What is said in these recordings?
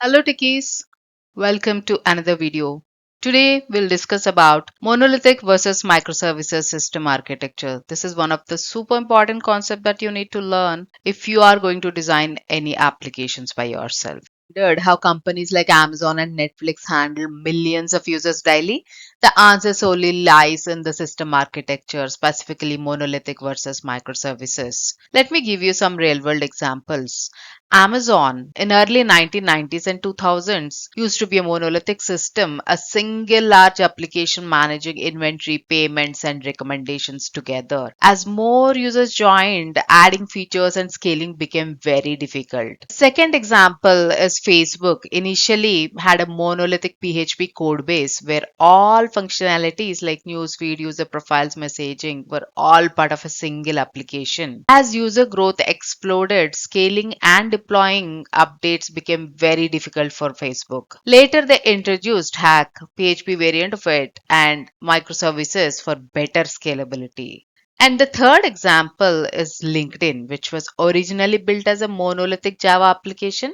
Hello techies, welcome to another video. Today we'll discuss about monolithic versus microservices system architecture. This is one of the super important concepts that you need to learn if you are going to design any applications by yourself. Wondered how companies like Amazon and Netflix handle millions of users daily? The answer solely lies in the system architecture, specifically monolithic versus microservices. Let me give you some real world examples. Amazon in early 1990s and 2000s used to be a monolithic system, a single large application managing inventory, payments, and recommendations together. As more users joined, adding features and scaling became very difficult. Second example is Facebook. Initially had a monolithic PHP code base where all functionalities like newsfeed, user profiles, messaging were all part of a single application. As user growth exploded, scaling and deploying updates became very difficult for Facebook. Later, they introduced Hack, PHP variant of it, and microservices for better scalability. And the third example is LinkedIn, which was originally built as a monolithic Java application.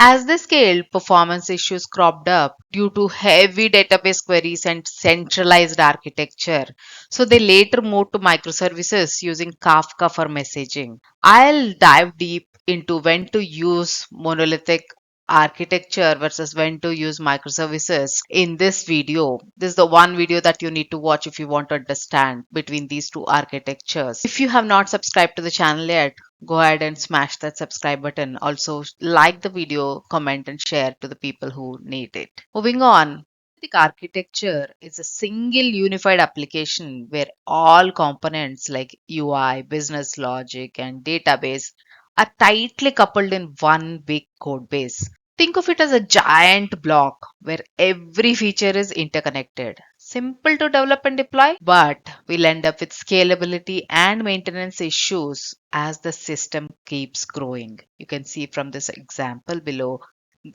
As they scaled, performance issues cropped up due to heavy database queries and centralized architecture. So they later moved to microservices using Kafka for messaging. I'll dive deep into when to use monolithic architecture versus when to use microservices in this video. This is the one video that you need to watch if you want to understand between these two architectures. If you have not subscribed to the channel yet, go ahead and smash that subscribe button. Also, like the video, comment, and share to the people who need it. Moving on. Monolithic architecture is a single unified application where all components like UI, business logic, and database are tightly coupled in one big code base. Think of it as a giant block where every feature is interconnected. Simple to develop and deploy, but we'll end up with scalability and maintenance issues as the system keeps growing. You can see from this example below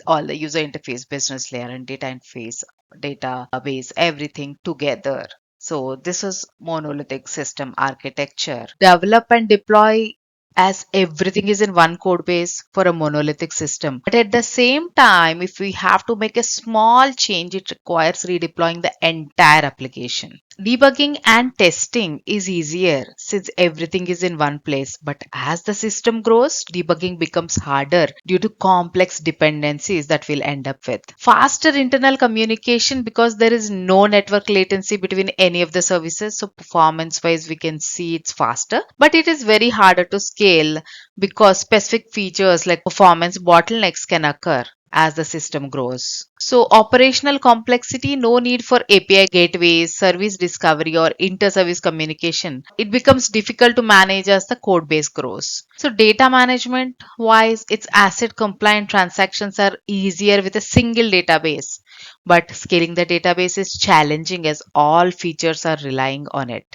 all the user interface, business layer, and data interface, database, everything together. So this is monolithic system architecture. Develop and deploy as everything is in one code base for a monolithic system. But at the same time, if we have to make a small change, it requires redeploying the entire application. Debugging and testing is easier since everything is in one place, but as the system grows, debugging becomes harder due to complex dependencies that we'll end up with. Faster internal communication because there is no network latency between any of the services, so performance wise, we can see it's faster, but it is very harder to scale because specific features like performance bottlenecks can occur as the system grows. So, operational complexity, no need for API gateways, service discovery, or inter service communication. It becomes difficult to manage as the code base grows. So, data management wise, its asset compliant transactions are easier with a single database, but scaling the database is challenging as all features are relying on it.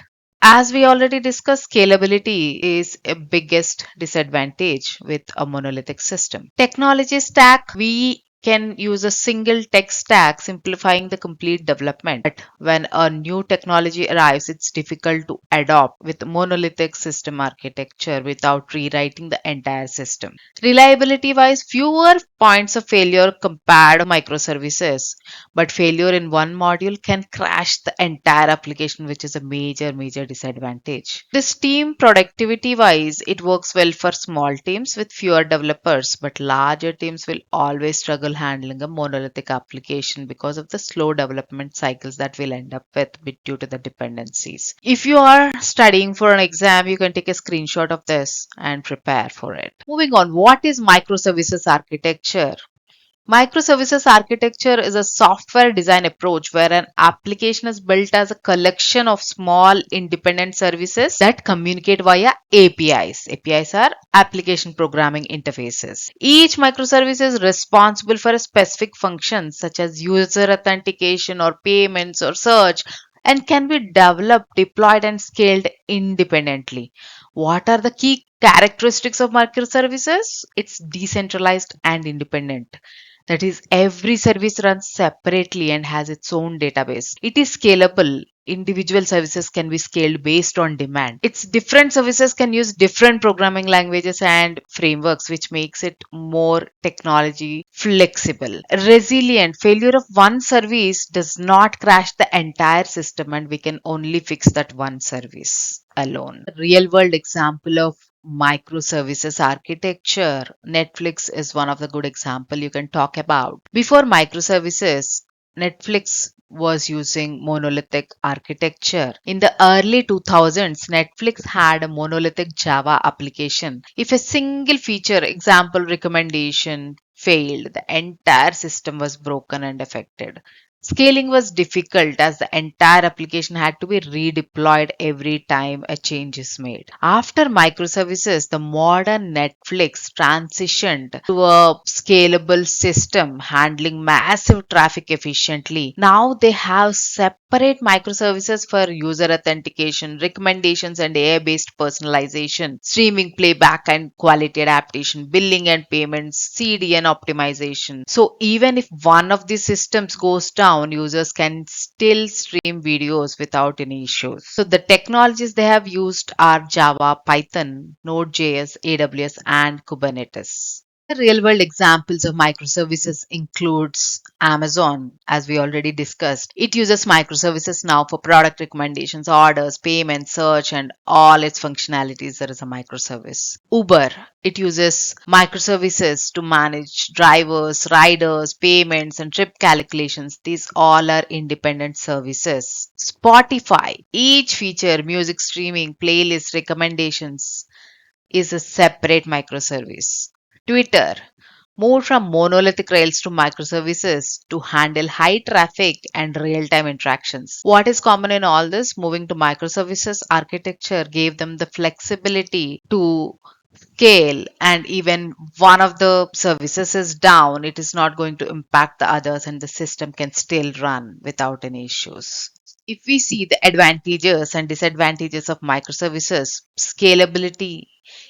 As we already discussed, scalability is a biggest disadvantage with a monolithic system. Technology stack, we can use a single tech stack, simplifying the complete development. But when a new technology arrives, it's difficult to adopt with monolithic system architecture without rewriting the entire system. Reliability wise, fewer points of failure compared to microservices, but failure in one module can crash the entire application, which is a major disadvantage. This team productivity wise, it works well for small teams with fewer developers, but larger teams will always struggle handling a monolithic application because of the slow development cycles that we'll end up with due to the dependencies. If you are studying for an exam, you can take a screenshot of this and prepare for it. Moving on, what is microservices architecture? Microservices architecture is a software design approach where an application is built as a collection of small independent services that communicate via APIs. APIs are application programming interfaces. Each microservice is responsible for a specific function such as user authentication or payments or search and can be developed, deployed, and scaled independently. What are the key characteristics of microservices? It's decentralized and independent. That is, every service runs separately and has its own database. It is scalable. individual services can be scaled based on demand. Its different services can use different programming languages and frameworks, which makes it more technology flexible. Resilient failure of one service does not crash the entire system, and we can only fix that one service alone. Real world example of microservices architecture. Netflix is one of the good example you can talk about. Before microservices, Netflix was using monolithic architecture. In the early 2000s, Netflix had a monolithic Java application. If a single feature, example recommendation, failed, the entire system was broken and affected. Scaling was difficult as the entire application had to be redeployed every time a change is made. After microservices, the modern Netflix transitioned to a scalable system handling massive traffic efficiently. Now they have separate microservices for user authentication, recommendations, and AI based personalization, streaming playback and quality adaptation, billing and payments, CDN optimization. So even if one of these systems goes down, users can still stream videos without any issues. So the technologies they have used are Java, Python, Node.js, AWS, and Kubernetes. Real world examples of microservices includes Amazon, as we already discussed. It uses microservices now for product recommendations, orders, payments, search, and all its functionalities. There is a microservice. Uber, it uses microservices to manage drivers, riders, payments, and trip calculations. These all are independent services. Spotify, each feature, music streaming, playlist recommendations, is a separate microservice. Twitter moved from monolithic Rails to microservices to handle high traffic and real time interactions. What is common in all this? Moving to microservices architecture gave them the flexibility to scale, and even one of the services is down, it is not going to impact the others, and the system can still run without any issues. If we see the advantages and disadvantages of microservices, scalability,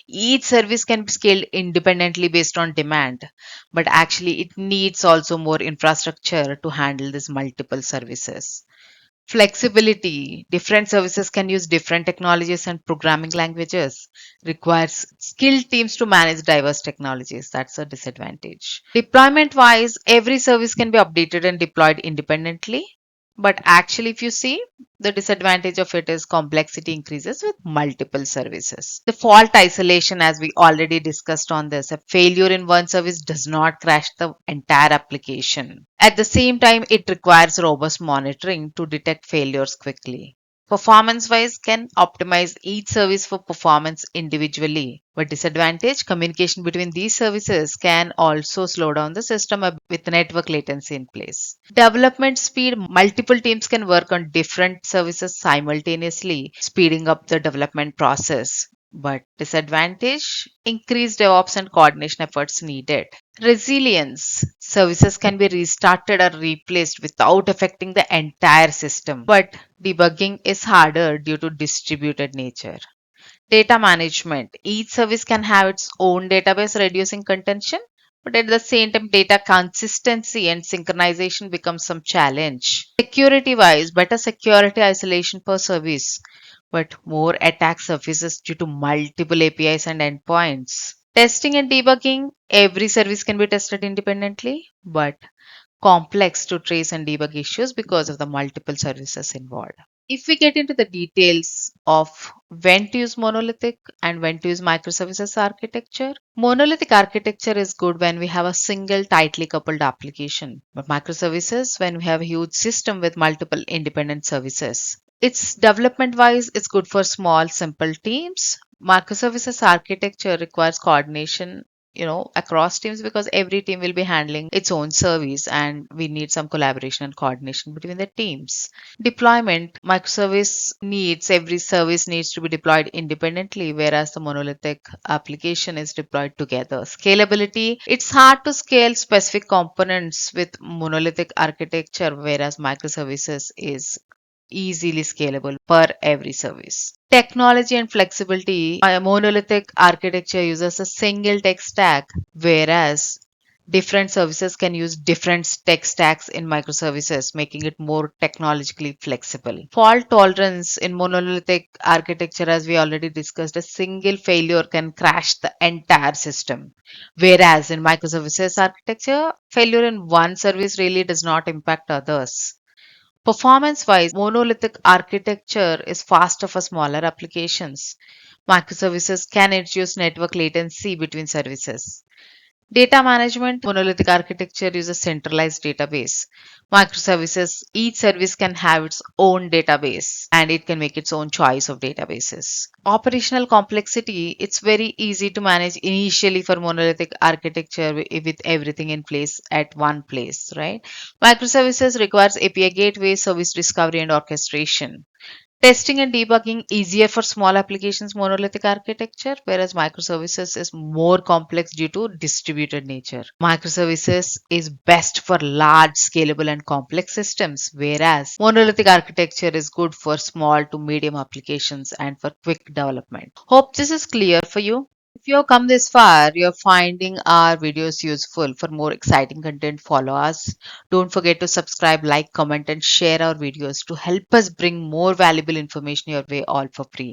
each service can be scaled independently based on demand, but actually it needs also more infrastructure to handle these multiple services. Flexibility. Different services can use different technologies and programming languages. Requires skilled teams to manage diverse technologies. That's a disadvantage. Deployment wise, every service can be updated and deployed independently. But actually, if you see, the disadvantage of it is complexity increases with multiple services. The fault isolation, as we already discussed on this, a failure in one service does not crash the entire application. At the same time, it requires robust monitoring to detect failures quickly. Performance wise, can optimize each service for performance individually. But disadvantage, communication between these services can also slow down the system a bit with network latency in place. Development speed, multiple teams can work on different services simultaneously, speeding up the development process. But disadvantage, increased DevOps and coordination efforts needed. Resilience. Services can be restarted or replaced without affecting the entire system. But debugging is harder due to distributed nature. Data management. Each service can have its own database, reducing contention, but at the same time, data consistency and synchronization becomes some challenge. Security wise, better security isolation per service, but more attack surfaces due to multiple APIs and endpoints. Testing and debugging, every service can be tested independently, but complex to trace and debug issues because of the multiple services involved. If we get into the details of when to use monolithic and when to use microservices architecture, monolithic architecture is good when we have a single tightly coupled application, but microservices when we have a huge system with multiple independent services. It's development wise, it's good for small, simple teams. Microservices architecture requires coordination, across teams, because every team will be handling its own service and we need some collaboration and coordination between the teams. Deployment, microservice needs, every service needs to be deployed independently, whereas the monolithic application is deployed together. Scalability, it's hard to scale specific components with monolithic architecture, whereas microservices is easily scalable per every service. Technology and flexibility. A monolithic architecture uses a single tech stack, whereas Different services can use different tech stacks in microservices, making it more technologically flexible. Fault tolerance in monolithic architecture, as we already discussed, a single failure can crash the entire system. Whereas in microservices architecture, failure in one service really does not impact others. Performance wise, monolithic architecture is faster for smaller applications. Microservices can reduce network latency between services. Data management, monolithic architecture uses centralized database. Microservices, each service can have its own database and it can make its own choice of databases. Operational complexity, it's very easy to manage initially for monolithic architecture with everything in place at one place, right? Microservices requires API gateway, service discovery, and orchestration. Testing and debugging easier for small applications monolithic architecture, whereas microservices is more complex due to distributed nature. Microservices is best for large, scalable, and complex systems, whereas monolithic architecture is good for small to medium applications and for quick development. Hope this is clear for you. If you have come this far, you're finding our videos useful. For more exciting content, follow us. Don't forget to subscribe, like, comment, and share our videos to help us bring more valuable information your way all for free.